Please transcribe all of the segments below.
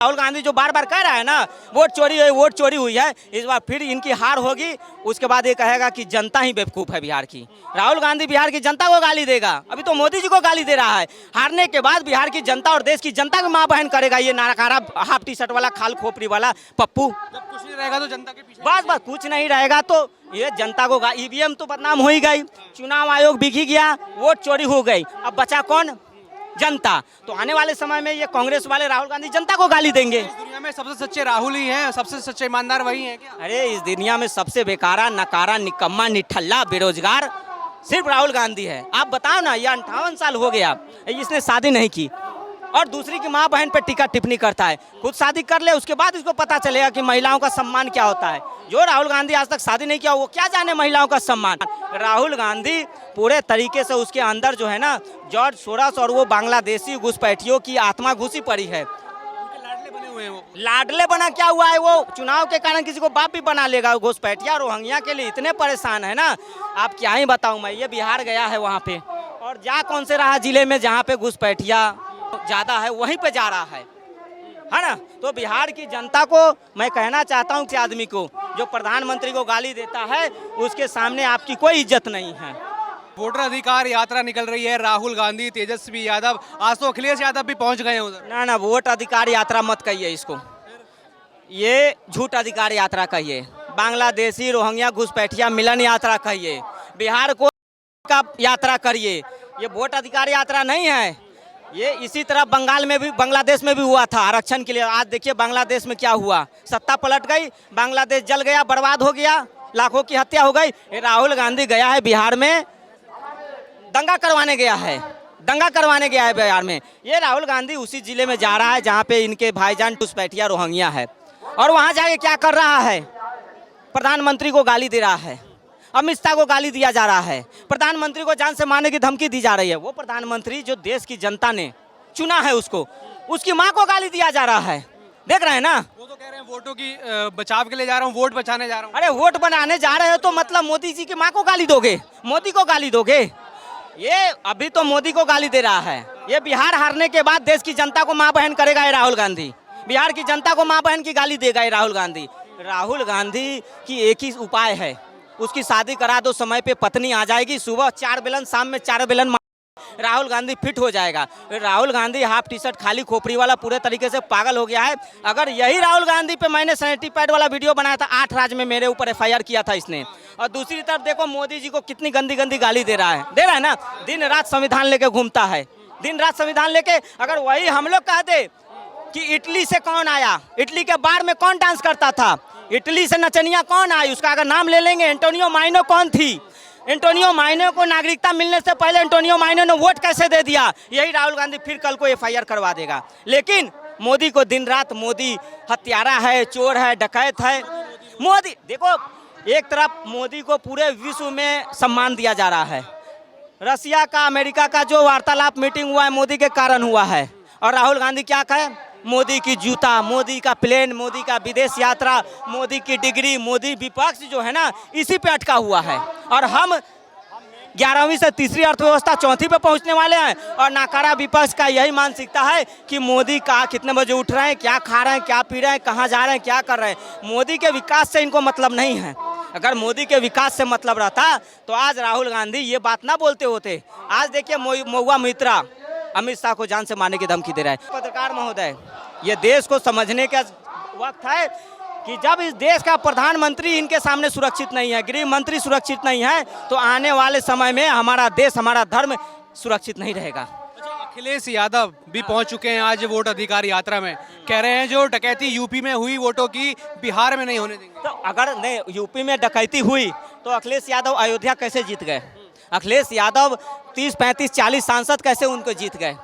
राहुल गांधी जो बार बार कह रहा है ना वोट चोरी हुई है, इस बार फिर इनकी हार होगी। उसके बाद ये कहेगा कि जनता ही बेवकूफ़ है बिहार की। राहुल गांधी बिहार की जनता को गाली देगा, अभी तो मोदी जी को गाली दे रहा है। हारने के बाद बिहार की जनता और देश की जनता की माँ बहन करेगा ये नाराकारा हाफ टी शर्ट वाला खाल खोपड़ी वाला पप्पू। जब कुछ नहीं रहेगा तो जनता के पीछे बस कुछ नहीं रहेगा तो ये जनता को ईवीएम तो बदनाम हो ही गई, चुनाव आयोग बिक ही गया, वोट चोरी हो गई, अब बचा कौन? जनता। तो आने वाले समय में ये कांग्रेस वाले राहुल गांधी जनता को गाली देंगे। इस दुनिया में सबसे सच्चे राहुल ही हैं, सबसे सच्चे ईमानदार वही हैं क्या? अरे इस दुनिया में सबसे बेकारा, नकारा, निकम्मा, निठल्ला, बेरोजगार सिर्फ राहुल गांधी है। आप बताओ ना, ये 58 साल हो गया, इसने शादी नहीं की और दूसरी की माँ बहन पर टीका टिप्पणी करता है। खुद शादी कर ले, उसके बाद इसको पता चलेगा कि महिलाओं का सम्मान क्या होता है। जो राहुल गांधी आज तक शादी नहीं किया वो क्या जाने महिलाओं का सम्मान। राहुल गांधी पूरे तरीके से उसके अंदर जो है ना जॉर्ज सोरोस और वो बांग्लादेशी घुसपैठियों की आत्मा घुसी पड़ी है। लाडले बने हुए हैं वो। लाडले बना क्या हुआ है, वो चुनाव के कारण किसी को बाप भी बना लेगा। घुसपैठिया रोहिंग्या के लिए इतने परेशान है ना, आप क्या ही बताऊं मैं। ये बिहार गया है वहाँ पे और जा कौन से रहा जिले में जहाँ पे घुसपैठिया ज़्यादा है वहीं पे जा रहा है ना। तो बिहार की जनता को मैं कहना चाहता हूँ कि आदमी को जो प्रधानमंत्री को गाली देता है उसके सामने आपकी कोई इज्जत नहीं है। वोटर अधिकार यात्रा निकल रही है, राहुल गांधी, तेजस्वी यादव, आज तो अखिलेश यादव भी पहुंच गए हैं उधर। ना वोट अधिकार यात्रा मत कहिए इसको, ये झूठ अधिकार यात्रा कहिए। बांग्लादेशी रोहिंग्या घुसपैठिया मिलन यात्रा कहिए, बिहार को का यात्रा करिए। ये वोट अधिकार यात्रा नहीं है। ये इसी तरह बंगाल में भी, बांग्लादेश में भी हुआ था आरक्षण के लिए। आज देखिए बांग्लादेश में क्या हुआ, सत्ता पलट गई, बांग्लादेश जल गया, बर्बाद हो गया, लाखों की हत्या हो गई। राहुल गांधी गया है बिहार में, दंगा करवाने गया है बिहार में। ये राहुल गांधी उसी जिले में जा रहा है जहाँ पे इनके भाईजान घुसपैठिया रोहिंग्या है और वहाँ जाके क्या कर रहा है? प्रधानमंत्री को गाली दे रहा है, अमित शाह को गाली दिया जा रहा है, प्रधानमंत्री को जान से मारने की धमकी दी जा रही है। वो प्रधानमंत्री जो देश की जनता ने चुना है उसको, उसकी माँ को गाली दिया जा रहा है। देख रहे हैं ना, वो तो कह रहे हैं वोटों की बचाव के लिए जा रहा हूँ, वोट बचाने जा रहा हूँ। अरे वोट बनाने जा रहे हो तो मतलब मोदी जी की माँ को गाली दोगे, मोदी को गाली दोगे? ये अभी तो मोदी को गाली दे रहा है। ये बिहार हारने के बाद देश की जनता को माँ बहन करेगा ये राहुल गांधी, बिहार की जनता को माँ बहन की गाली देगा ये राहुल गांधी। राहुल गांधी की एक ही उपाय है, उसकी शादी करा दो, समय पे पत्नी आ जाएगी, सुबह 4 बेलन, शाम में 4 बेलन, राहुल गांधी फिट हो जाएगा। Rahul Gandhi half T shirt खाली खोपड़ी वाला पूरे तरीके से पागल हो गया है। अगर यही राहुल गांधी पे मैंने सैनिटरी पैड वाला वीडियो बनाया था, 8 राज्य में मेरे ऊपर FIR किया था इसने। और दूसरी तरफ देखो मोदी जी को कितनी गंदी गंदी गाली दे रहा है ना, दिन रात संविधान लेके घूमता है, दिन रात संविधान लेके। अगर वही हम लोग कह दे कि इटली से कौन आया, इटली के बार में कौन डांस करता था, इटली से नचनिया कौन आई, उसका अगर नाम ले लेंगे, एंटोनियो माइनो कौन थी, एंटोनियो माइनो को नागरिकता मिलने से पहले एंटोनियो माइनो ने वोट कैसे दे दिया, यही राहुल गांधी फिर कल को FIR करवा देगा। लेकिन मोदी को दिन रात, मोदी हत्यारा है, चोर है, डकैत है। मोदी देखो, एक तरफ मोदी को पूरे विश्व में सम्मान दिया जा रहा है, रसिया का, अमेरिका का जो वार्तालाप मीटिंग हुआ है मोदी के कारण हुआ है। और राहुल गांधी क्या कहे, मोदी की जूता, मोदी का प्लेन, मोदी का विदेश यात्रा, मोदी की डिग्री, मोदी विपक्ष जो है ना इसी पे अटका हुआ है। और हम 11वीं से तीसरी अर्थव्यवस्था चौथी पे पहुंचने वाले हैं और नाकारा विपक्ष का यही मानसिकता है कि मोदी का कितने बजे उठ रहे हैं, क्या खा रहे हैं, क्या पी रहे हैं, कहाँ जा रहे हैं, क्या कर रहे हैं। मोदी के विकास से इनको मतलब नहीं है। अगर मोदी के विकास से मतलब रहता तो आज राहुल गांधी ये बात ना बोलते होते। आज देखिए महुआ मित्रा अमित शाह को जान से मारने की धमकी दे रहा है। पत्रकार महोदय, ये देश को समझने का वक्त है कि जब इस देश का प्रधानमंत्री इनके सामने सुरक्षित नहीं है, गृह मंत्री सुरक्षित नहीं है, तो आने वाले समय में हमारा देश, हमारा धर्म सुरक्षित नहीं रहेगा। अखिलेश यादव भी पहुंच चुके हैं आज वोट अधिकार यात्रा में, कह रहे हैं जो डकैती यूपी में हुई वोटों की बिहार में नहीं होने देंगे। तो अगर नहीं यूपी में डकैती हुई तो अखिलेश यादव अयोध्या कैसे जीत गए? अखिलेश यादव 30, 35, 40 सांसद कैसे उनको जीत गए?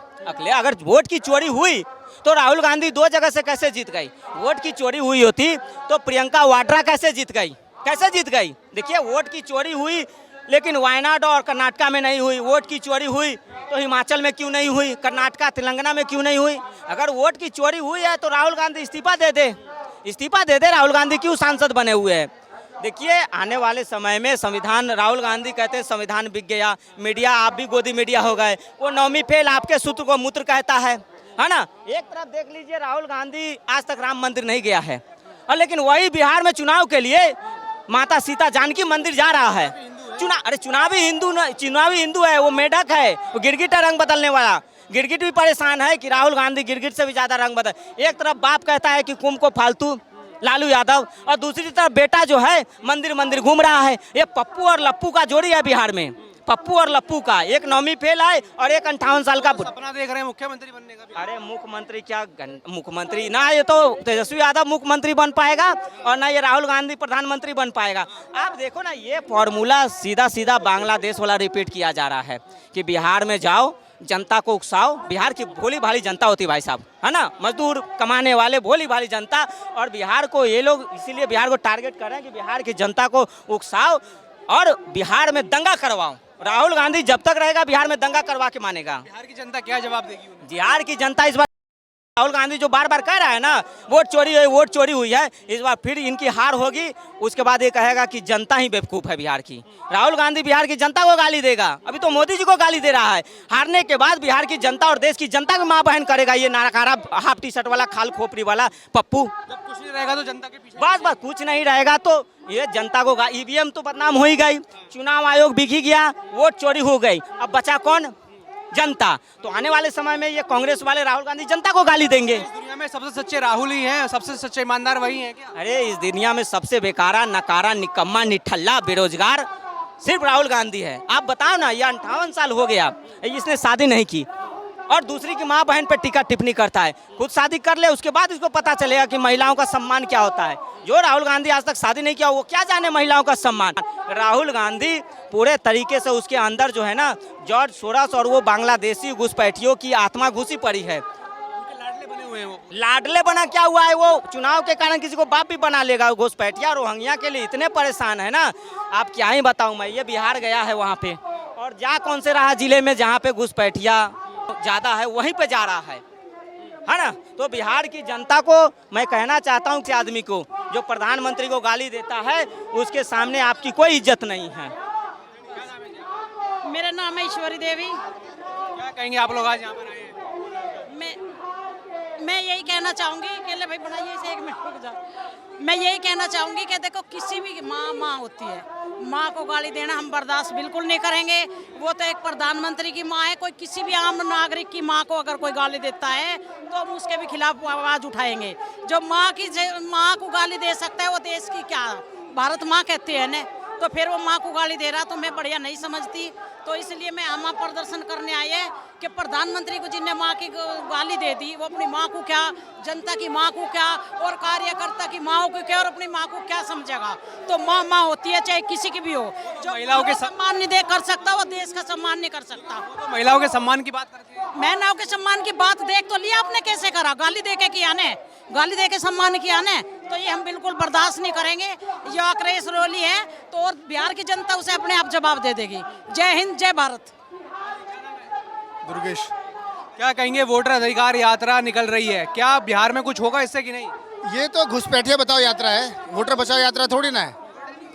अगर वोट की चोरी हुई तो राहुल गांधी 2 जगह से कैसे जीत गई? वोट की चोरी हुई होती तो प्रियंका वाड्रा कैसे जीत गई? कैसे जीत गई? देखिए, वोट की चोरी हुई लेकिन वायनाड और कर्नाटका में नहीं हुई। वोट की चोरी हुई तो हिमाचल में क्यों नहीं हुई, कर्नाटका, तेलंगाना में क्यों नहीं हुई? अगर वोट की चोरी हुई है तो राहुल गांधी इस्तीफा दे दे। राहुल गांधी क्यों सांसद बने हुए हैं? देखिए, आने वाले समय में संविधान, राहुल गांधी कहते हैं संविधान बिक गया, मीडिया, आप भी गोदी मीडिया हो गए। वो 9वीं फेल आपके सूत्र को मूत्र कहता है। है ना। एक तरफ देख लीजिए राहुल गांधी आज तक राम मंदिर नहीं गया है, और लेकिन वही बिहार में चुनाव के लिए माता सीता जानकी मंदिर जा रहा है। चुनावी हिंदू है, वो मेढक है, वो गिरगिट रंग बदलने वाला। गिरगिट भी परेशान है कि राहुल गांधी गिरगिट से भी ज्यादा रंग बदल। एक तरफ बाप कहता है कि कुंभ को फालतू लालू यादव, और दूसरी तरफ बेटा जो है मंदिर मंदिर घूम रहा है। ये पप्पू और लप्पू का जोड़ी है बिहार में, पप्पू और लप्पू का। एक 9वीं फेल है और एक 58 साल का सपना देख रहे हैं मुख्यमंत्री बनने का। अरे मुख्यमंत्री क्या मुख्यमंत्री ना, ये तो तेजस्वी यादव मुख्यमंत्री बन पाएगा और ना ये राहुल गांधी प्रधानमंत्री बन पाएगा। आप देखो ना, ये फॉर्मूला सीधा सीधा बांग्लादेश वाला रिपीट किया जा रहा है कि बिहार में जाओ, जनता को उकसाओ। बिहार की भोली भाली जनता होती है भाई साहब, है ना, मजदूर कमाने वाले भोली भाली जनता। और बिहार को ये लोग इसीलिए बिहार को टारगेट कर रहे हैं कि बिहार की जनता को उकसाओ और बिहार में दंगा करवाओ। राहुल गांधी जब तक रहेगा बिहार में दंगा करवा के मानेगा। बिहार की जनता क्या जवाब देगी उन्हें? बिहार की जनता इस बार राहुल गांधी जो बार बार कह रहा है ना वोट चोरी हुई है, इस बार फिर इनकी हार होगी। उसके बाद ये कहेगा कि जनता ही बेवकूफ़ है बिहार की। राहुल गांधी बिहार की जनता को गाली देगा, अभी तो मोदी जी को गाली दे रहा है। हारने के बाद बिहार की जनता और देश की जनता की माँ बहन करेगा ये नाराकारा हाफ टी शर्ट वाला खाल खोपड़ी वाला पप्पू। जब कुछ नहीं रहेगा तो जनता के पीछे बस कुछ नहीं रहेगा तो ये जनता को ईवीएम तो बदनाम हो ही गई, चुनाव आयोग बिक ही गया, वोट चोरी हो गई, अब बचा कौन? जनता। तो आने वाले समय में ये कांग्रेस वाले राहुल गांधी जनता को गाली देंगे। इस दुनिया में सबसे सच्चे राहुल ही हैं, सबसे सच्चे ईमानदार वही हैं क्या? अरे इस दुनिया में सबसे बेकारा, नकारा, निकम्मा, निठल्ला, बेरोजगार सिर्फ राहुल गांधी है। आप बताओ ना, ये 58 साल हो गया, इसने शादी नहीं की और दूसरी की माँ बहन पे टीका टिप्पणी करता है। खुद शादी कर ले, उसके बाद इसको पता चलेगा कि महिलाओं का सम्मान क्या होता है। जो राहुल गांधी आज तक शादी नहीं किया वो क्या जाने महिलाओं का सम्मान। राहुल गांधी पूरे तरीके से उसके अंदर जो है ना जॉर्ज सोरस और वो बांग्लादेशी घुसपैठियों की आत्मा घुसी पड़ी है। लाडले बने हुए हैं वो। लाडले बना क्या हुआ है, वो चुनाव के कारण किसी को बाप भी बना लेगा। घुसपैठिया रोहिंग्या के लिए इतने परेशान है ना, आप क्या ही बताऊं मैं। ये बिहार गया है वहाँ पे, और जा कौन से रहा जिले में जहाँ पे घुसपैठिया ज्यादा है वहीं पे जा रहा है ना। तो बिहार की जनता को मैं कहना चाहता हूँ कि आदमी को जो प्रधानमंत्री को गाली देता है उसके सामने आपकी कोई इज्जत नहीं है। मेरा नाम है ईश्वरी देवी। क्या कहेंगे आप लोग आज यहाँ पर आए हैं? मैं यही कहना चाहूँगी कि ले भाई बनाइए इसे, 1 मिनट रुक जाओ। मैं यही कहना चाहूँगी कि देखो किसी भी माँ होती है, माँ को गाली देना हम बर्दाश्त बिल्कुल नहीं करेंगे। वो तो एक प्रधानमंत्री की माँ है, कोई किसी भी आम नागरिक की माँ को अगर कोई गाली देता है तो हम उसके भी खिलाफ आवाज़ उठाएंगे। जो माँ को गाली दे सकता है वो देश की क्या भारत माँ कहते हैं ना, तो फिर वो माँ को गाली दे रहा तो मैं बढ़िया नहीं समझती। तो इसलिए मैं आमा प्रदर्शन करने आई है कि प्रधानमंत्री को जिनने माँ की गाली दे दी वो अपनी माँ को क्या, जनता की माँ को क्या और कार्यकर्ता की माँ को क्या और अपनी माँ को क्या समझेगा। तो माँ होती है चाहे किसी की भी हो। जो महिलाओं के सम्मान नहीं दे कर सकता वो देश का सम्मान नहीं कर सकता। तो महिलाओं के सम्मान की बात करते हैं। महिलाओं के सम्मान की बात देख तो लिया आपने, कैसे करा? गाली दे के किया ने, गाली दे के सम्मान किया ने, तो ये हम बिल्कुल बर्दाश्त नहीं करेंगे। ये आक्रोश रैली है तो और बिहार की जनता उसे अपने आप जवाब दे देगी। जय हिंद, जय भारत। दुर्गेश। क्या कहेंगे, वोटर अधिकार यात्रा निकल रही है, क्या बिहार में कुछ होगा इससे कि नहीं? ये तो घुसपैठिया बताओ यात्रा है, वोटर बचाओ यात्रा थोड़ी ना है।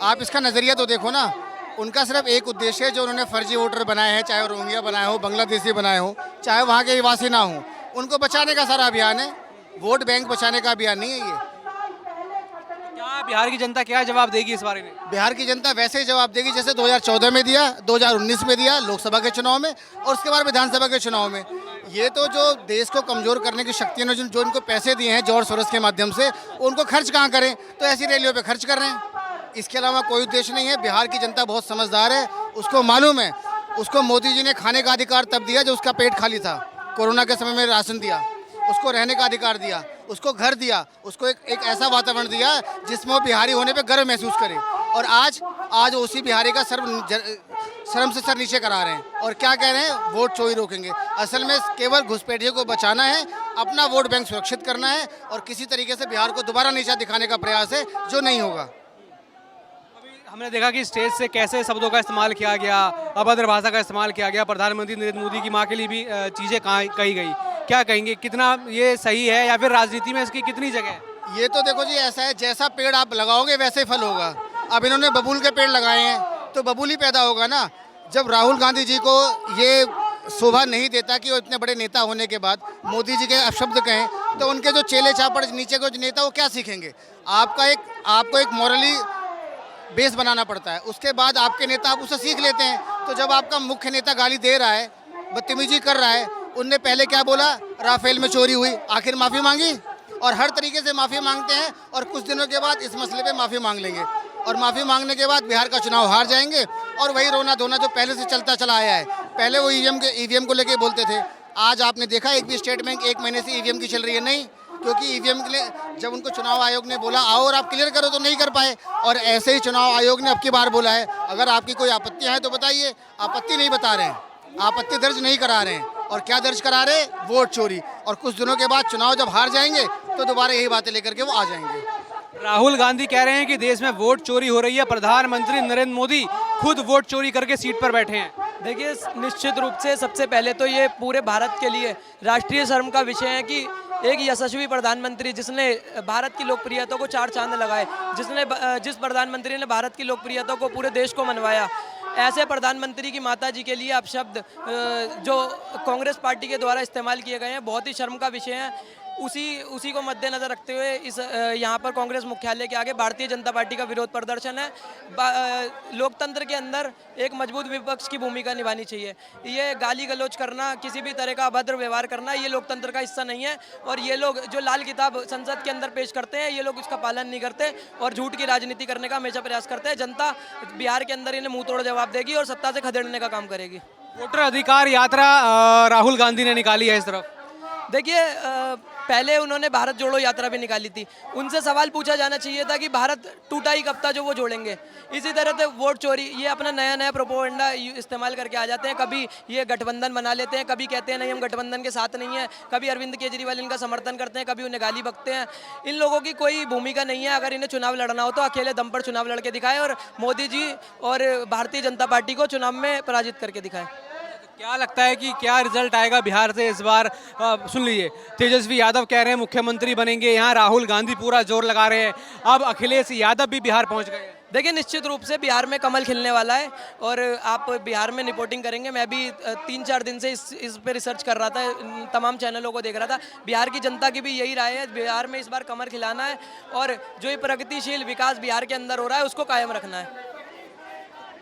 आप इसका नज़रिया तो देखो ना, उनका सिर्फ एक उद्देश्य है, जो उन्होंने फर्जी वोटर बनाए हैं, चाहे रोहिंग्या बनाए हो, बांग्लादेशी बनाए हो, चाहे वहाँ के निवासी ना हो, उनको बचाने का सारा अभियान है। वोट बैंक बचाने का अभियान नहीं है ये। क्या बिहार की जनता क्या जवाब देगी इस बारे में? बिहार की जनता वैसे ही जवाब देगी जैसे 2014 में दिया, 2019 में दिया लोकसभा के चुनाव में, और उसके बाद विधानसभा के चुनाव में। ये तो जो देश को कमज़ोर करने की शक्ति ने जो इनको पैसे दिए हैं जॉर्ज सोरस के माध्यम से, उनको खर्च कहाँ करें? तो ऐसी रैलियों पे खर्च कर रहे हैं। इसके अलावा कोई उद्देश्य नहीं है। बिहार की जनता बहुत समझदार है, उसको मालूम है। उसको मोदी जी ने खाने का अधिकार तब दिया जब उसका पेट खाली था। कोरोना के समय में राशन दिया, उसको रहने का अधिकार दिया, उसको घर दिया, उसको एक ऐसा वातावरण दिया जिसमें वो बिहारी होने पे गर्व महसूस करे। और आज उसी बिहारी का शर्म से सर नीचे करा रहे हैं। और क्या कह रहे हैं? वोट चोरी रोकेंगे। असल में केवल घुसपैठियों को बचाना है, अपना वोट बैंक सुरक्षित करना है, और किसी तरीके से बिहार को दोबारा नीचा दिखाने का प्रयास है, जो नहीं होगा। हमने देखा कि स्टेज से कैसे शब्दों का इस्तेमाल किया गया, अभद्र भाषा का इस्तेमाल किया गया, प्रधानमंत्री नरेंद्र मोदी की माँ के लिए भी चीज़ें कही गई। क्या कहेंगे, कितना ये सही है या फिर राजनीति में इसकी कितनी जगह है? ये तो देखो जी, ऐसा है जैसा पेड़ आप लगाओगे वैसे ही फल होगा। अब इन्होंने बबूल के पेड़ लगाए हैं तो बबूल ही पैदा होगा ना। जब राहुल गांधी जी को ये शोभा नहीं देता कि वो इतने बड़े नेता होने के बाद मोदी जी के अपशब्द कहें, तो उनके जो चेले चापड़ नीचे के जो नेता वो क्या सीखेंगे। आपको एक मॉरली बेस बनाना पड़ता है, उसके बाद आपके नेता आप उसे सीख लेते हैं। तो जब आपका मुख्य नेता गाली दे रहा है, बदतमीजी कर रहा है, उनने पहले क्या बोला, राफेल में चोरी हुई, आखिर माफ़ी मांगी, और हर तरीके से माफ़ी मांगते हैं, और कुछ दिनों के बाद इस मसले पे माफ़ी मांग लेंगे, और माफ़ी मांगने के बाद बिहार का चुनाव हार जाएंगे, और वही रोना धोना जो पहले से चलता चला आया है। पहले वो ईवीएम को लेके बोलते थे, आज आपने देखा एक भी स्टेट बैंक 1 महीने से ईवीएम की चल रही है? नहीं, क्योंकि ईवीएम के लिए जब उनको चुनाव आयोग ने बोला आओ और आप क्लियर करो, तो नहीं कर पाए। और ऐसे ही चुनाव आयोग ने अब की बार बोला है, अगर आपकी कोई आपत्तियाँ हैं तो बताइए। आपत्ति नहीं बता रहे हैं, आपत्ति दर्ज नहीं करा रहे हैं, और क्या दर्ज करा रहे हैं, वोट चोरी। और कुछ दिनों के बाद चुनाव जब हार जाएंगे तो दोबारा यही बातें लेकर के वो आ जाएंगे। राहुल गांधी कह रहे हैं कि देश में वोट चोरी हो रही है, प्रधानमंत्री नरेंद्र मोदी खुद वोट चोरी करके सीट पर बैठे हैं। देखिए, निश्चित रूप से सबसे पहले तो ये पूरे भारत के लिए राष्ट्रीय शर्म का विषय है कि एक यशस्वी प्रधानमंत्री जिसने भारत की लोकप्रियता को 4 चांद लगाए, जिस प्रधानमंत्री ने भारत की लोकप्रियता को पूरे देश को मनवाया, ऐसे प्रधानमंत्री की माता जी के लिए अपशब्द जो कांग्रेस पार्टी के द्वारा इस्तेमाल किए गए हैं, बहुत ही शर्म का विषय है। उसी को मद्देनजर रखते हुए यहाँ पर कांग्रेस मुख्यालय के आगे भारतीय जनता पार्टी का विरोध प्रदर्शन है। लोकतंत्र के अंदर एक मजबूत विपक्ष की भूमिका निभानी चाहिए। ये गाली गलौज करना, किसी भी तरह का अभद्र व्यवहार करना, ये लोकतंत्र का हिस्सा नहीं है। और ये लोग जो लाल किताब संसद के अंदर पेश करते हैं, ये लोग उसका पालन नहीं करते और झूठ की राजनीति करने का हमेशा प्रयास करते हैं। जनता बिहार के अंदर इन्हें मुंह तोड़ जवाब देगी और सत्ता से खदेड़ने का काम करेगी। वोटर अधिकार यात्रा राहुल गांधी ने निकाली है इस तरफ। देखिए, पहले उन्होंने भारत जोड़ो यात्रा भी निकाली थी। उनसे सवाल पूछा जाना चाहिए था कि भारत टूटा ही कब था जो वो जोड़ेंगे। इसी तरह से वोट चोरी, ये अपना नया प्रोपोगंडा इस्तेमाल करके आ जाते हैं। कभी ये गठबंधन बना लेते हैं, कभी कहते हैं नहीं हम गठबंधन के साथ नहीं है, कभी अरविंद केजरीवाल इनका समर्थन करते हैं, कभी उन्हें गाली बकते हैं। इन लोगों की कोई भूमिका नहीं है। अगर इन्हें चुनाव लड़ना हो तो अकेले दम पर चुनाव लड़के दिखाएं और मोदी जी और भारतीय जनता पार्टी को चुनाव में पराजित करके दिखाएं। क्या लगता है कि क्या रिजल्ट आएगा बिहार से इस बार? सुन लीजिए, तेजस्वी यादव कह रहे हैं मुख्यमंत्री बनेंगे, यहाँ राहुल गांधी पूरा जोर लगा रहे हैं, अब अखिलेश यादव भी बिहार पहुंच गए हैं। देखिए, निश्चित रूप से बिहार में कमल खिलने वाला है और आप बिहार में रिपोर्टिंग करेंगे। मैं भी 3-4 दिन से इस पे रिसर्च कर रहा था, तमाम चैनलों को देख रहा था। बिहार की जनता की भी यही राय है, बिहार में इस बार कमल खिलाना है और जो ये प्रगतिशील विकास बिहार के अंदर हो रहा है उसको कायम रखना है।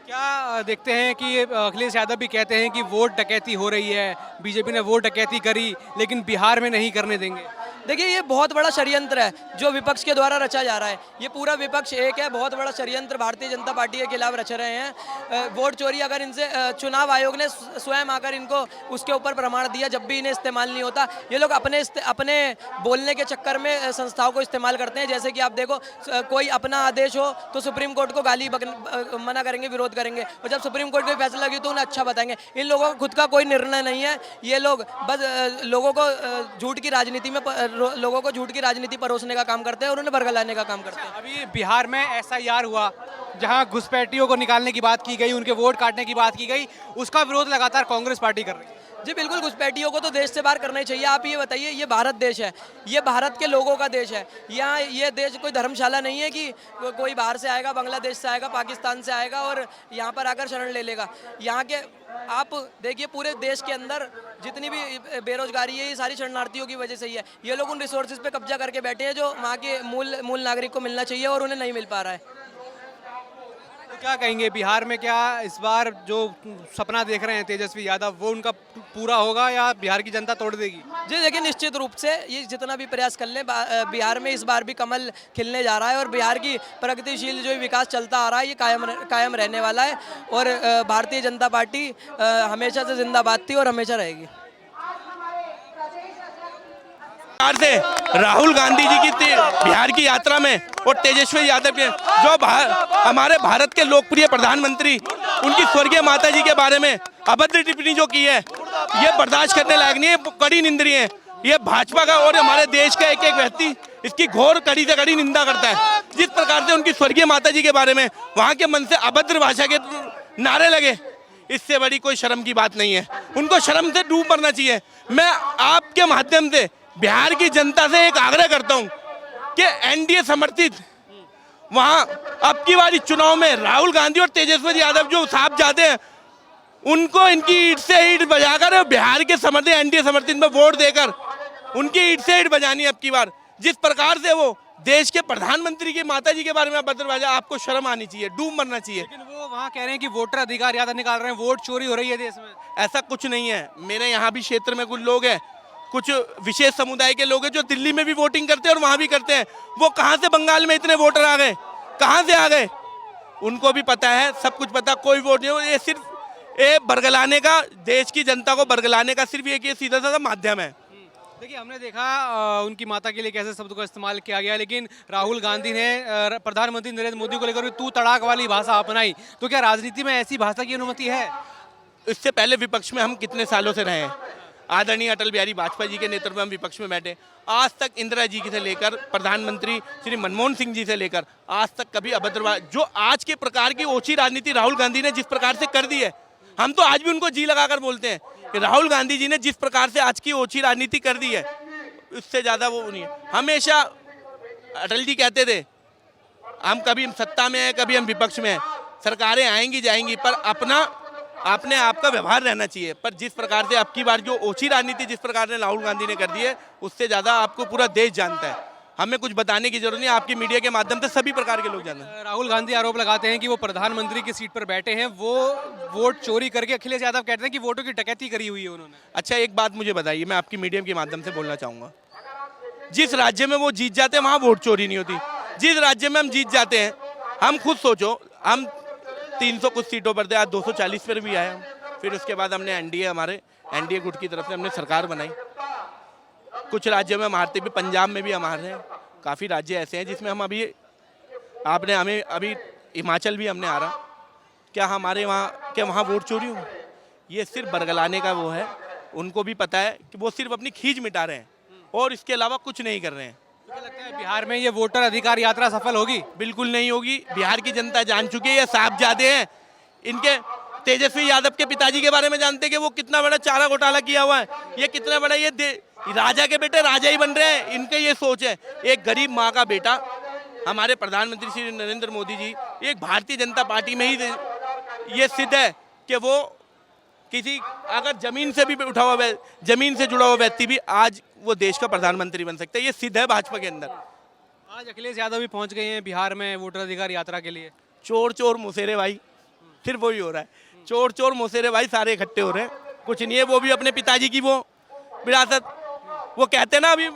क्या देखते हैं कि अखिलेश यादव भी कहते हैं कि वोट डकैती हो रही है, बीजेपी ने वोट डकैती करी लेकिन बिहार में नहीं करने देंगे। देखिए, ये बहुत बड़ा षड्यंत्र है जो विपक्ष के द्वारा रचा जा रहा है। ये पूरा विपक्ष एक है, बहुत बड़ा षड्यंत्र भारतीय जनता पार्टी के खिलाफ रच रहे हैं। वोट चोरी, अगर इनसे चुनाव आयोग ने स्वयं आकर इनको उसके ऊपर प्रमाण दिया, जब भी इन्हें इस्तेमाल नहीं होता, ये लोग अपने बोलने के चक्कर में संस्थाओं को इस्तेमाल करते हैं। जैसे कि आप देखो, कोई अपना आदेश हो तो सुप्रीम कोर्ट को गाली मना करेंगे, विरोध करेंगे, और जब सुप्रीम कोर्ट का फैसला लगी तो उन्हें अच्छा बताएंगे। इन लोगों का खुद का कोई निर्णय नहीं है। ये लोग बस लोगों को झूठ की राजनीति परोसने का काम करते हैं और उन्हें बरगलाने का काम करते हैं। अभी बिहार में SIR हुआ, जहां घुसपैठियों को निकालने की बात की गई, उनके वोट काटने की बात की गई, उसका विरोध लगातार कांग्रेस पार्टी कर रही है। जी बिल्कुल, घुसपैठियों को तो देश से बाहर करना ही चाहिए। आप ये बताइए, ये भारत देश है, ये भारत के लोगों का देश है। यहाँ ये देश कोई धर्मशाला नहीं है कि कोई बाहर से आएगा, बांग्लादेश से आएगा, पाकिस्तान से आएगा और यहाँ पर आकर शरण ले लेगा। यहाँ के आप देखिए, पूरे देश के अंदर जितनी भी बेरोजगारी है, ये सारी शरणार्थियों की वजह से ही है। ये लोग उन रिसोर्सेज पे कब्जा करके बैठे हैं जो वहाँ के मूल नागरिक को मिलना चाहिए और उन्हें नहीं मिल पा रहा है। तो क्या कहेंगे, बिहार में क्या इस बार जो सपना देख रहे हैं तेजस्वी यादव, वो उनका पूरा होगा या बिहार की जनता तोड़ देगी? जी देखिए, निश्चित रूप से ये जितना भी प्रयास कर लें, बिहार में इस बार भी कमल खिलने जा रहा है और बिहार की प्रगतिशील जो विकास चलता आ रहा है ये कायम रहने वाला है। और भारतीय जनता पार्टी हमेशा से जिंदाबाद थी और हमेशा रहेगी। से राहुल गांधी जी की बिहार की यात्रा में और तेजस्वी यादव के जो हमारे भारत के लोकप्रिय प्रधानमंत्री, उनकी स्वर्गीय माता जी के बारे में अभद्र टिप्पणी जो की है, ये बर्दाश्त करने लायक नहीं है, कड़ी निंदनीय है। ये भाजपा का और हमारे देश का एक व्यक्ति इसकी घोर कड़ी से कड़ी निंदा करता है। जिस प्रकार से उनकी स्वर्गीय माता जी के बारे में वहाँ के मन से अभद्र भाषा के नारे लगे, इससे बड़ी कोई शर्म की बात नहीं है। उनको शर्म से डूब मरना चाहिए। मैं आपके माध्यम से बिहार की जनता से एक आग्रह करता हूं कि NDA समर्थित वहां अब की बारी चुनाव में राहुल गांधी और तेजस्वी यादव जो साहब जाते हैं, उनको इनकी ईट से ईट बजाकर बिहार के समर्थित एनडीए समर्थित में वोट देकर उनकी ईट से ईट बजानी है अब की बार। जिस प्रकार से वो देश के प्रधानमंत्री की माता जी के बारे में अभद्र भाषा, आपको शर्म आनी चाहिए, डूब मरना चाहिए। लेकिन वो वहाँ कह रहे हैं कि वोटर अधिकार यात्रा निकाल रहे हैं, वोट चोरी हो रही है देश में। ऐसा कुछ नहीं है। मेरे यहाँ भी क्षेत्र में कुछ लोग हैं, कुछ विशेष समुदाय के लोग हैं जो दिल्ली में भी वोटिंग करते हैं और वहाँ भी करते हैं। वो कहाँ से बंगाल में इतने वोटर आ गए, कहाँ से आ गए, उनको भी पता है, सब कुछ पता। कोई वोट नहीं, ये सिर्फ बरगलाने का, देश की जनता को बरगलाने का सिर्फ एक ये सीधा साधा माध्यम है। देखिए, हमने देखा उनकी माता के लिए कैसे शब्द का इस्तेमाल किया गया, लेकिन राहुल गांधी ने प्रधानमंत्री नरेंद्र मोदी को लेकर भी तू तड़ाक वाली भाषा अपनाई। तो क्या राजनीति में ऐसी भाषा की अनुमति है? इससे पहले विपक्ष में हम कितने सालों से रहे हैं। आदरणीय अटल बिहारी वाजपेयी जी के नेतृत्व में हम विपक्ष में बैठे। आज तक इंदिरा जी से लेकर प्रधानमंत्री श्री मनमोहन सिंह जी से लेकर आज तक कभी अभद्र, जो आज के प्रकार की ओछी राजनीति राहुल गांधी ने जिस प्रकार से कर दी है, हम तो आज भी उनको जी लगाकर बोलते हैं कि राहुल गांधी जी ने जिस प्रकार से आज की ओछी राजनीति कर दी है, उससे ज़्यादा वो नहीं है। हमेशा अटल जी कहते थे, हम कभी सत्ता में हैं, कभी हम विपक्ष में हैं, सरकारें आएंगी जाएंगी, पर अपने आप का व्यवहार रहना चाहिए। पर जिस प्रकार से अब की बार जो ओछी राजनीति जिस प्रकार से राहुल गांधी ने कर दी है, उससे ज़्यादा आपको पूरा देश जानता है। हमें कुछ बताने की जरूरत नहीं, आपकी मीडिया के माध्यम से सभी प्रकार के लोग जानते हैं। राहुल गांधी आरोप लगाते हैं कि वो प्रधानमंत्री की सीट पर बैठे हैं, वो वोट चोरी करके, अखिलेश यादव कहते हैं कि वोटों की डकैती करी हुई है उन्होंने। अच्छा, एक बात मुझे बताइए, मैं आपकी मीडिया के माध्यम से बोलना चाहूँगा, जिस राज्य में वो जीत जाते हैं वहाँ वोट चोरी नहीं होती। जिस राज्य में हम जीत जाते हैं, हम खुद सोचो, हम 300 कुछ सीटों पर थे, आज 240 पर भी आए हम। फिर उसके बाद हमने एनडीए गुट की तरफ से हमने सरकार बनाई। कुछ राज्यों में हम हारते भी, पंजाब में भी हम हार रहे हैं। काफ़ी राज्य ऐसे हैं जिसमें हम हमें अभी हिमाचल भी हमने हारा। क्या हमारे वहाँ वोट चोरी हो? ये सिर्फ बरगलाने का वो है। उनको भी पता है कि वो सिर्फ अपनी खींच मिटा रहे हैं और इसके अलावा कुछ नहीं कर रहे हैं। मुझे लगता है बिहार में ये वोटर अधिकार यात्रा सफल होगी? बिल्कुल नहीं होगी। बिहार की जनता जान चुकी है, ये साहबजादे हैं। इनके तेजस्वी यादव के पिताजी के बारे में जानते हैं कि वो कितना बड़ा चारा घोटाला किया हुआ है, ये कितना बड़ा राजा के बेटे राजा ही बन रहे हैं। इनके ये सोच है। एक गरीब माँ का बेटा, हमारे प्रधानमंत्री श्री नरेंद्र मोदी जी एक भारतीय जनता पार्टी में ही ये सिद्ध है कि वो किसी अगर जमीन से भी उठा हुआ, जमीन से जुड़ा हुआ व्यक्ति भी आज वो देश का प्रधानमंत्री बन सकता है। ये सिद्ध है भाजपा के अंदर। आज अखिलेश यादव भी पहुंच गए हैं बिहार में वोटर अधिकार यात्रा के लिए। चोर चोर मुसेरे भाई, फिर वही हो रहा है। चोर चोर मुसेरे भाई सारे इकट्ठे हो रहे हैं, कुछ नहीं है। वो भी अपने पिताजी की वो विरासत, वो कहते हैं ना, अभी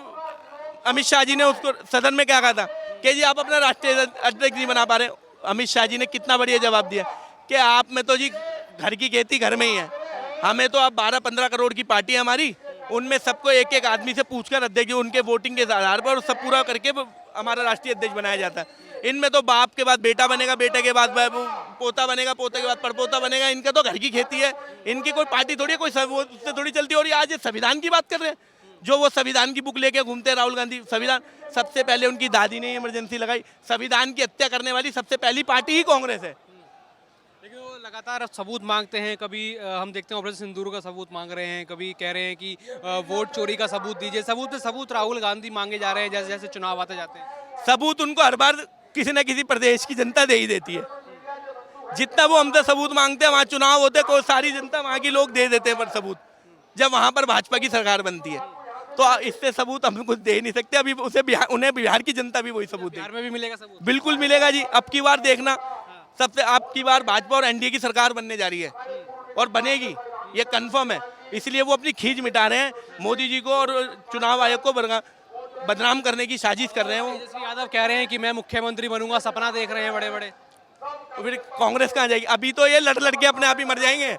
अमित शाह जी ने उसको सदन में क्या कहा था कि जी आप अपना राष्ट्रीय अध्यक्ष नहीं बना पा रहे। अमित शाह जी ने कितना बढ़िया जवाब दिया कि आप में तो जी घर की खेती घर में ही है, हमें तो आप 12-15 करोड़ की पार्टी है हमारी, उनमें सबको एक एक आदमी से पूछकर अध्यक्ष, उनके वोटिंग के आधार पर सब पूरा करके हमारा राष्ट्रीय अध्यक्ष बनाया जाता है। इनमें तो बाप के बाद बेटा बनेगा, बेटे के बाद पोता बनेगा, पोते के बाद परपोता बनेगा। इनका तो घर की खेती है, इनकी कोई पार्टी थोड़ी है, कोई उससे थोड़ी चलती। और आज ये संविधान की बात कर रहे हैं, जो वो संविधान की बुक लेके घूमते हैं राहुल गांधी। संविधान सबसे पहले उनकी दादी ने इमरजेंसी लगाई। संविधान की हत्या करने वाली सबसे पहली पार्टी ही कांग्रेस है। लेकिन वो लगातार सबूत मांगते हैं। कभी हम देखते हैं ऑपरेशन सिंदूर का सबूत मांग रहे हैं, कभी कह रहे हैं कि वोट चोरी का सबूत दीजिए। सबूत पे सबूत राहुल गांधी मांगे जा रहे हैं जैसे जैसे चुनाव आते जाते हैं। सबूत उनको हर बार किसी न किसी प्रदेश की जनता दे ही देती है। जितना वो हमसे सबूत मांगते हैं, वहाँ चुनाव होते हैं, कोई सारी जनता वहाँ की लोग दे देते हैं पर सबूत, जब वहाँ पर भाजपा की सरकार बनती है तो इससे सबूत हम कुछ दे ही नहीं सकते। अभी उन्हें बिहार की जनता भी वही सबूत बिहार में भी मिलेगा सबूत? बिल्कुल मिलेगा जी। अब की बार देखना, सबसे अब की बार भाजपा और एनडीए की सरकार बनने जा रही है और बनेगी, ये कंफर्म है। इसलिए वो अपनी खींच मिटा रहे हैं, मोदी जी को और चुनाव आयोग को बदनाम करने की साजिश कर रहे हैं। वो तेजस्वी यादव कह रहे हैं कि मैं मुख्यमंत्री बनूंगा, सपना देख रहे हैं बड़े बड़े। तो फिर कांग्रेस कहाँ जाएगी? अभी तो ये लड़ के अपने आप ही मर जाएंगे।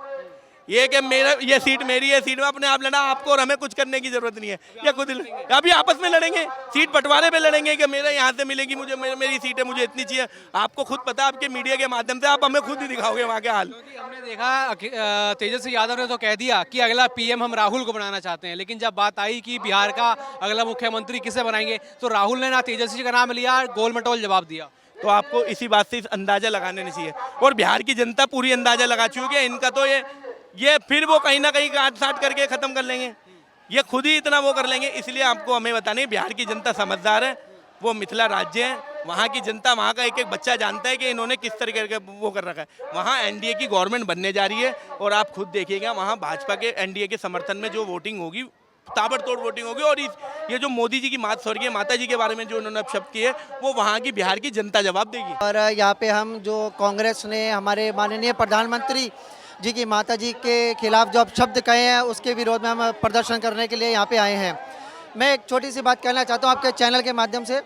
ये कि ये सीट मेरी है, सीट में अपने आप लड़ा, आपको और हमें कुछ करने की जरूरत नहीं है। या खुद अभी आपस में लड़ेंगे, सीट बंटवारे पे लड़ेंगे कि मेरे यहाँ से मिलेगी, मुझे मेरी सीट है, मुझे इतनी चाहिए। आपको खुद पता, आपके मीडिया के माध्यम से आप हमें खुद ही दिखाओगे वहाँ के हाल। हमने देखा तेजस्वी यादव ने तो कह दिया कि अगला पीएम हम राहुल को बनाना चाहते हैं, लेकिन जब बात आई कि बिहार का अगला मुख्यमंत्री किसे बनाएंगे तो राहुल ने ना तेजस्वी का नाम लिया, गोल मटोल जवाब दिया। तो आपको इसी बात से अंदाजा लगाने नहीं चाहिए। और बिहार की जनता पूरी अंदाजा लगा चुकी है। इनका तो ये फिर वो कहीं ना कहीं काट साट करके खत्म कर लेंगे, ये खुद ही इतना वो कर लेंगे। इसलिए आपको हमें बताने, बिहार की जनता समझदार है, वो मिथिला राज्य है, वहाँ की जनता, वहाँ का एक एक बच्चा जानता है कि इन्होंने किस तरीके का वो कर रखा है। वहाँ एनडीए की गवर्नमेंट बनने जा रही है और आप खुद देखिएगा वहाँ भाजपा के एनडीए के समर्थन में जो वोटिंग होगी, ताबड़तोड़ वोटिंग होगी। और ये जो मोदी जी की स्वर्गीय माता जी के बारे में जो उन्होंने अब शब्द किए, वो वहाँ की बिहार की जनता जवाब देगी। और यहाँ पे हम जो कांग्रेस ने हमारे माननीय प्रधानमंत्री जी की माता जी के खिलाफ जो अब शब्द कहे हैं, उसके विरोध में हम प्रदर्शन करने के लिए यहाँ पे आए हैं। मैं एक छोटी सी बात कहना चाहता हूँ आपके चैनल के माध्यम से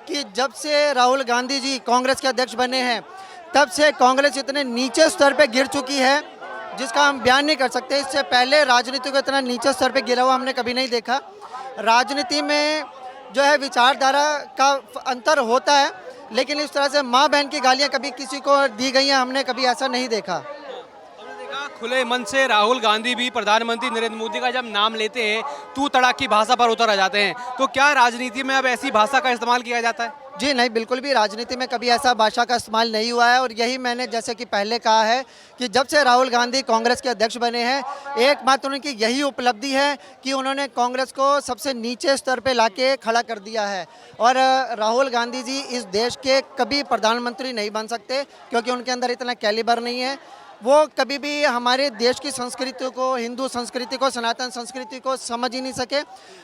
कि जब से राहुल गांधी जी कांग्रेस के अध्यक्ष बने हैं, तब से कांग्रेस इतने नीचे स्तर पे गिर चुकी है जिसका हम बयान नहीं कर सकते। इससे पहले राजनीति को इतना नीचे स्तर पे गिरा हुआ हमने कभी नहीं देखा। राजनीति में जो है विचारधारा का अंतर होता है, लेकिन इस तरह से माँ बहन की गालियाँ कभी किसी को दी गई हैं हमने कभी ऐसा नहीं देखा। खुले मन से राहुल गांधी भी प्रधानमंत्री नरेंद्र मोदी का जब नाम लेते हैं तू तड़ाक की भाषा पर उतर आ जाते हैं, तो क्या राजनीति में अब ऐसी भाषा का इस्तेमाल किया जाता है? जी नहीं, बिल्कुल भी राजनीति में कभी ऐसा भाषा का इस्तेमाल नहीं हुआ है। और यही मैंने जैसे कि पहले कहा है कि जब से राहुल गांधी कांग्रेस के अध्यक्ष बने हैं, एकमात्र उनकी यही उपलब्धि है कि उन्होंने कांग्रेस को सबसे नीचे स्तर पे लाके खड़ा कर दिया है। और राहुल गांधी जी इस देश के कभी प्रधानमंत्री नहीं बन सकते, क्योंकि उनके अंदर इतना कैलिबर नहीं है। वो कभी भी हमारे देश की संस्कृति को, हिंदू संस्कृति को, सनातन संस्कृति को समझ ही नहीं सके।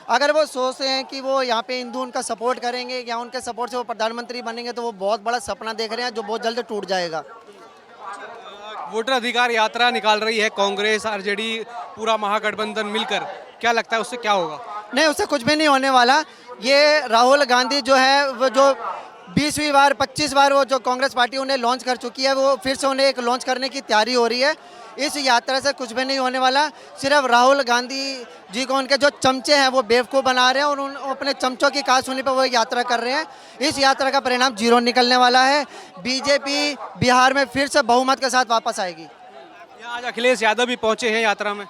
अगर वो सोचते हैं कि वो यहाँ पे हिंदू उनका सपोर्ट करेंगे या उनके सपोर्ट से वो प्रधानमंत्री बनेंगे, तो वो बहुत बड़ा सपना देख रहे हैं जो बहुत जल्द टूट जाएगा। वोटर अधिकार यात्रा निकाल रही है कांग्रेस, आरजेडी, पूरा महागठबंधन मिलकर, क्या लगता है उससे क्या होगा? नहीं, उससे कुछ भी नहीं होने वाला। ये राहुल गांधी जो है वो जो 20वीं बार 25 बार वो जो कांग्रेस पार्टी उन्हें लॉन्च कर चुकी है, वो फिर से उन्हें एक लॉन्च करने की तैयारी हो रही है। इस यात्रा से कुछ भी नहीं होने वाला। सिर्फ राहुल गांधी जी को उनके जो चमचे हैं वो बेवकूफ़ बना रहे हैं और उन अपने चमचों की कहा सुनी पर वो यात्रा कर रहे हैं। इस यात्रा का परिणाम 0 निकलने वाला है। बीजेपी बिहार में फिर से बहुमत के साथ वापस आएगी। आज अखिलेश यादव भी पहुंचे हैं यात्रा में।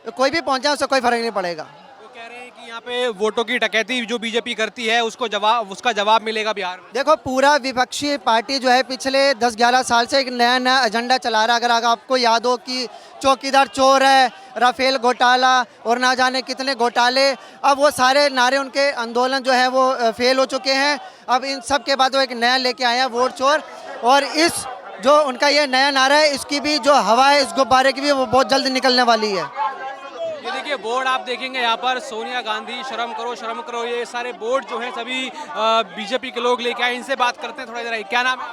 कोई भी पहुंचा उससे कोई फर्क नहीं पड़ेगा। वो कह रहे हैं कि यहाँ पे वोटों की डकैती जो बीजेपी करती है उसका जवाब मिलेगा बिहार में। देखो, पूरा विपक्षी पार्टी जो है पिछले 10-11 साल से एक नया नया एजेंडा चला रहा है। अगर आपको याद हो कि चौकीदार चोर है, राफेल घोटाला और ना जाने कितने घोटाले, अब वो सारे नारे उनके आंदोलन जो है वो फेल हो चुके हैं। अब इन सब के बाद वो एक नया लेके आया वोट चोर, और इस जो उनका ये नया नारा है, इसकी भी जो हवा है इस गुब्बारे की भी वो बहुत जल्द निकलने वाली है। ये देखिए बोर्ड आप देखेंगे यहाँ पर, सोनिया गांधी शर्म करो, ये सारे बोर्ड जो हैं सभी बीजेपी के लोग लेके आए। इनसे बात करते हैं थोड़ा देर। क्या नाम है?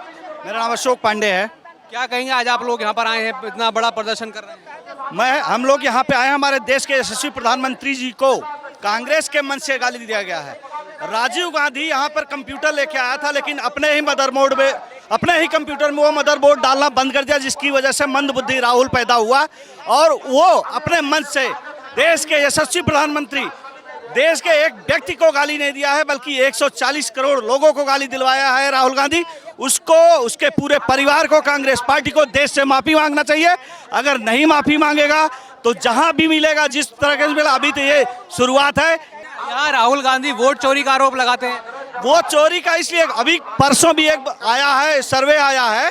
मेरा नाम अशोक पांडे है। क्या कहेंगे, आज आप लोग यहाँ पर आए हैं, इतना बड़ा प्रदर्शन कर रहे हैं? हम लोग यहाँ पे आए हैं, हमारे देश के यशस्वी प्रधानमंत्री जी को कांग्रेस के मंच से गाली दिया गया है। राजीव गांधी यहाँ पर कंप्यूटर लेके आया था, लेकिन अपने ही कंप्यूटर में वो मदरबोर्ड डालना बंद कर दिया, जिसकी वजह से मंदबुद्धि राहुल पैदा हुआ। और वो अपने मंच से देश के यशस्वी प्रधानमंत्री, देश के एक व्यक्ति को गाली नहीं दिया है, बल्कि 140 करोड़ लोगों को गाली दिलवाया है राहुल गांधी। उसको, उसके पूरे परिवार को, कांग्रेस पार्टी को देश से माफी मांगना चाहिए। अगर नहीं माफी मांगेगा तो जहां भी मिलेगा, जिस तरह से मिला, अभी तो ये शुरुआत है। यहाँ राहुल गांधी वोट चोरी का आरोप लगाते हैं। वोट चोरी का इसलिए, अभी परसों भी एक आया है, सर्वे आया है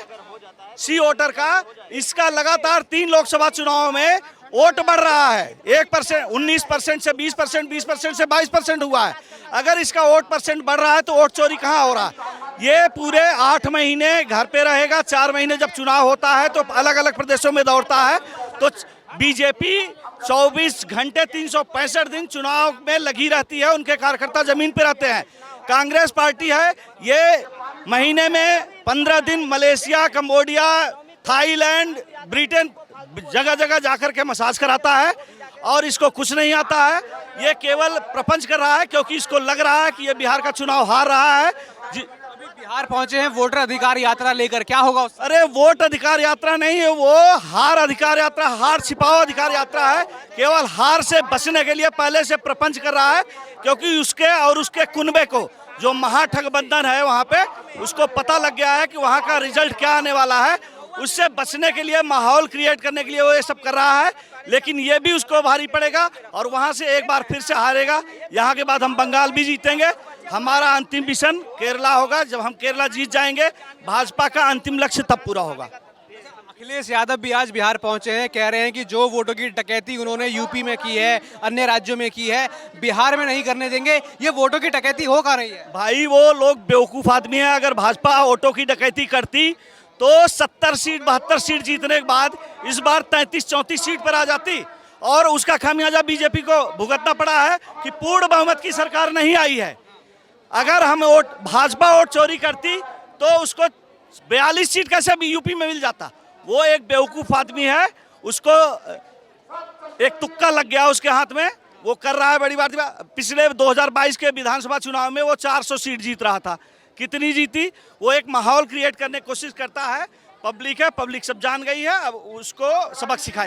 सी वोटर का, इसका लगातार 3 लोकसभा चुनाव में वोट बढ़ रहा है। 1%, 19% से 20%, 20% से 22% हुआ है। अगर इसका वोट परसेंट बढ़ रहा है तो वोट चोरी कहाँ हो रहा है? ये पूरे 8 महीने घर पे रहेगा। 4 महीने जब चुनाव होता है तो अलग अलग प्रदेशों में दौड़ता है। तो बीजेपी 24 घंटे 365 दिन चुनाव में लगी रहती है, उनके कार्यकर्ता जमीन पे रहते हैं। कांग्रेस पार्टी है, ये महीने में 15 दिन मलेशिया, कंबोडिया, थाईलैंड, ब्रिटेन, जगह जगह जाकर के मसाज कराता है और इसको कुछ नहीं आता है। ये केवल प्रपंच कर रहा है, क्योंकि इसको लग रहा है कि ये बिहार का चुनाव हार रहा है। अभी बिहार पहुंचे हैं वोटर अधिकार यात्रा लेकर, क्या होगा उससे? अरे वोट अधिकार यात्रा नहीं है, वो हार अधिकार यात्रा, हार छिपाओ अधिकार यात्रा है। केवल हार से बचने के लिए पहले से प्रपंच कर रहा है, क्योंकि उसके और उसके कुनबे को, जो महाठगबंधन है वहाँ पे, उसको पता लग गया है कि वहाँ का रिजल्ट क्या आने वाला है। उससे बचने के लिए, माहौल क्रिएट करने के लिए वो ये सब कर रहा है, लेकिन ये भी उसको भारी पड़ेगा और वहाँ से एक बार फिर से हारेगा। यहाँ के बाद हम बंगाल भी जीतेंगे। हमारा अंतिम मिशन केरला होगा। जब हम केरला जीत जाएंगे, भाजपा का अंतिम लक्ष्य तब पूरा होगा। अखिलेश यादव भी आज बिहार पहुंचे हैं, कह रहे हैं कि जो वोटों की डकैती उन्होंने यूपी में की है, अन्य राज्यों में की है, बिहार में नहीं करने देंगे। ये वोटों की डकैती हो कहाँ रही है? भाई वो लोग बेवकूफ़ आदमी है। अगर भाजपा वोटों की डकैती करती तो 70 सीट 72 सीट जीतने के बाद इस बार 33-34 सीट पर आ जाती, और उसका खामियाजा बीजेपी को भुगतना पड़ा है कि पूर्ण बहुमत की सरकार नहीं आई है। अगर हम भाजपा वोट चोरी करती तो उसको 42 सीट कैसे भी यूपी में मिल जाता। वो एक बेवकूफ़ आदमी है, उसको एक तुक्का लग गया उसके हाथ में, वो कर रहा है बड़ी बात। पिछले 2022 के विधानसभा चुनाव में वो 400 सीट जीत रहा था, कितनी जीती? वो एक माहौल क्रिएट करने की कोशिश करता है। पब्लिक है, पब्लिक सब जान गई है, अब उसको सबक सिखाए।